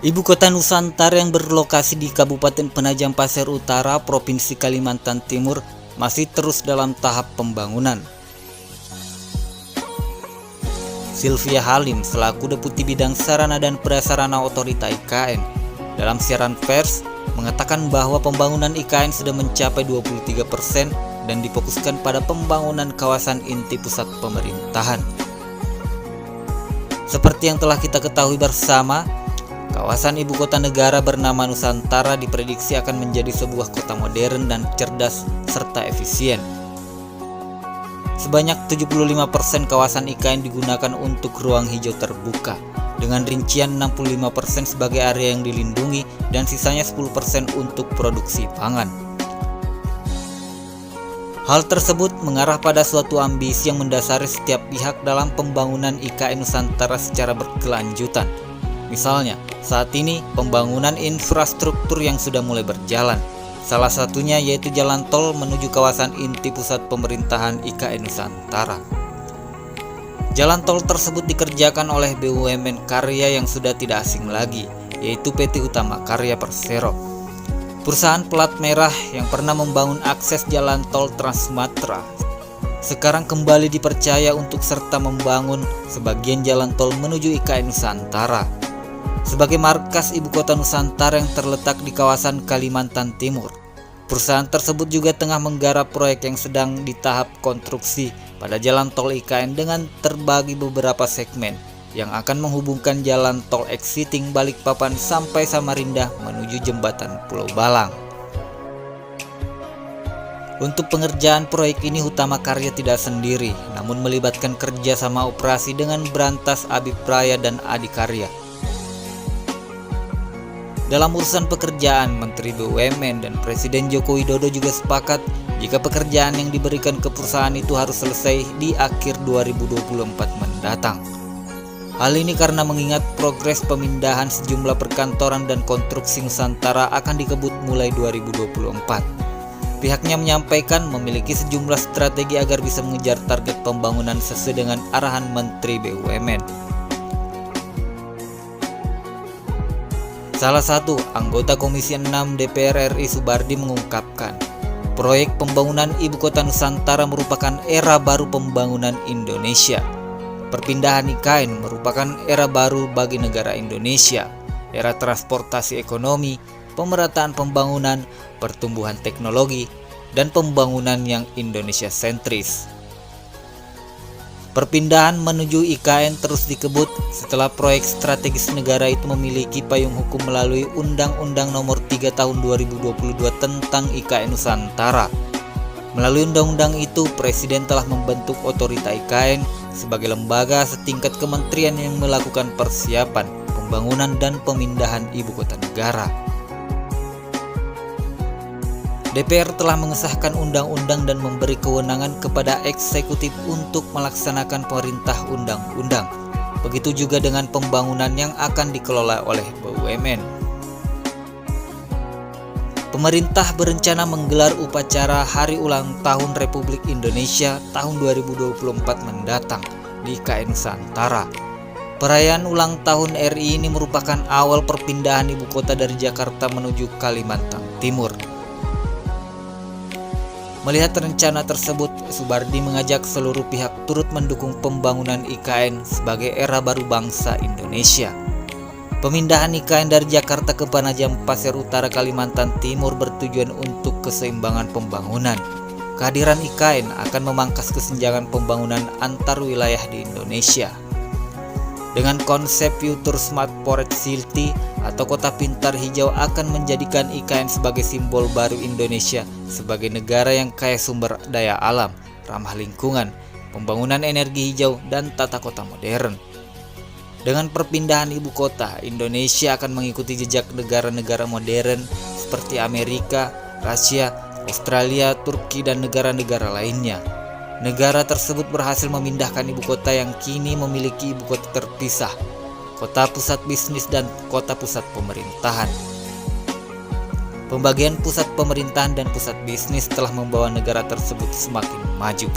Ibu kota Nusantara yang berlokasi di Kabupaten Penajam Pasir Utara, Provinsi Kalimantan Timur, masih terus dalam tahap pembangunan. Sylvia Halim selaku Deputi Bidang Sarana dan Prasarana Otorita IKN dalam siaran pers mengatakan bahwa pembangunan IKN sudah mencapai 23% dan difokuskan pada pembangunan kawasan inti pusat pemerintahan. Seperti yang telah kita ketahui bersama, kawasan ibu kota negara bernama Nusantara diprediksi akan menjadi sebuah kota modern dan cerdas serta efisien. Sebanyak 75% kawasan IKN digunakan untuk ruang hijau terbuka, dengan rincian 65% sebagai area yang dilindungi dan sisanya 10% untuk produksi pangan. Hal tersebut mengarah pada suatu ambisi yang mendasari setiap pihak dalam pembangunan IKN Nusantara secara berkelanjutan. Misalnya, saat ini pembangunan infrastruktur yang sudah mulai berjalan. Salah satunya yaitu jalan tol menuju kawasan inti pusat pemerintahan IKN Nusantara. Jalan tol tersebut dikerjakan oleh BUMN Karya yang sudah tidak asing lagi, yaitu PT Utama Karya Persero. Perusahaan pelat merah yang pernah membangun akses jalan tol Trans Sumatera sekarang kembali dipercaya untuk serta membangun sebagian jalan tol menuju IKN Nusantara. Sebagai markas ibu kota Nusantara yang terletak di kawasan Kalimantan Timur, perusahaan tersebut juga tengah menggarap proyek yang sedang di tahap konstruksi pada jalan tol IKN dengan terbagi beberapa segmen yang akan menghubungkan jalan tol exiting Balikpapan sampai Samarinda menuju jembatan Pulau Balang. Untuk pengerjaan proyek ini Utama Karya tidak sendiri, namun melibatkan kerjasama operasi dengan Brantas Abipraya dan Adikarya. Dalam urusan pekerjaan, Menteri BUMN dan Presiden Joko Widodo juga sepakat jika pekerjaan yang diberikan ke perusahaan itu harus selesai di akhir 2024 mendatang. Hal ini karena mengingat progres pemindahan sejumlah perkantoran dan konstruksi Nusantara akan dikebut mulai 2024. Pihaknya menyampaikan memiliki sejumlah strategi agar bisa mengejar target pembangunan sesuai dengan arahan Menteri BUMN. Salah satu anggota Komisi 6 DPR RI Subardi mengungkapkan, proyek pembangunan ibu kota Nusantara merupakan era baru pembangunan Indonesia. Perpindahan IKN merupakan era baru bagi negara Indonesia, era transportasi ekonomi, pemerataan pembangunan, pertumbuhan teknologi, dan pembangunan yang Indonesia sentris. Perpindahan menuju IKN terus dikebut setelah proyek strategis negara itu memiliki payung hukum melalui Undang-Undang Nomor 3 Tahun 2022 tentang IKN Nusantara. Melalui undang-undang itu, Presiden telah membentuk otorita IKN sebagai lembaga setingkat kementerian yang melakukan persiapan, pembangunan, dan pemindahan ibu kota negara. DPR telah mengesahkan undang-undang dan memberi kewenangan kepada eksekutif untuk melaksanakan perintah undang-undang. Begitu juga dengan pembangunan yang akan dikelola oleh BUMN. Pemerintah berencana menggelar upacara Hari Ulang Tahun Republik Indonesia tahun 2024 mendatang di IKN Nusantara. Perayaan ulang tahun RI ini merupakan awal perpindahan ibu kota dari Jakarta menuju Kalimantan Timur. Melihat rencana tersebut, Subardi mengajak seluruh pihak turut mendukung pembangunan IKN sebagai era baru bangsa Indonesia. Pemindahan IKN dari Jakarta ke Penajam Pasir Utara Kalimantan Timur bertujuan untuk keseimbangan pembangunan. Kehadiran IKN akan memangkas kesenjangan pembangunan antar wilayah di Indonesia. Dengan konsep Future Smart Forest City atau kota pintar hijau akan menjadikan IKN sebagai simbol baru Indonesia sebagai negara yang kaya sumber daya alam, ramah lingkungan, pembangunan energi hijau, dan tata kota modern. Dengan perpindahan ibu kota, Indonesia akan mengikuti jejak negara-negara modern seperti Amerika, Rusia, Australia, Turki, dan negara-negara lainnya. Negara tersebut berhasil memindahkan ibu kota yang kini memiliki ibu kota terpisah, kota pusat bisnis dan kota pusat pemerintahan. Pembagian pusat pemerintahan dan pusat bisnis telah membawa negara tersebut semakin maju.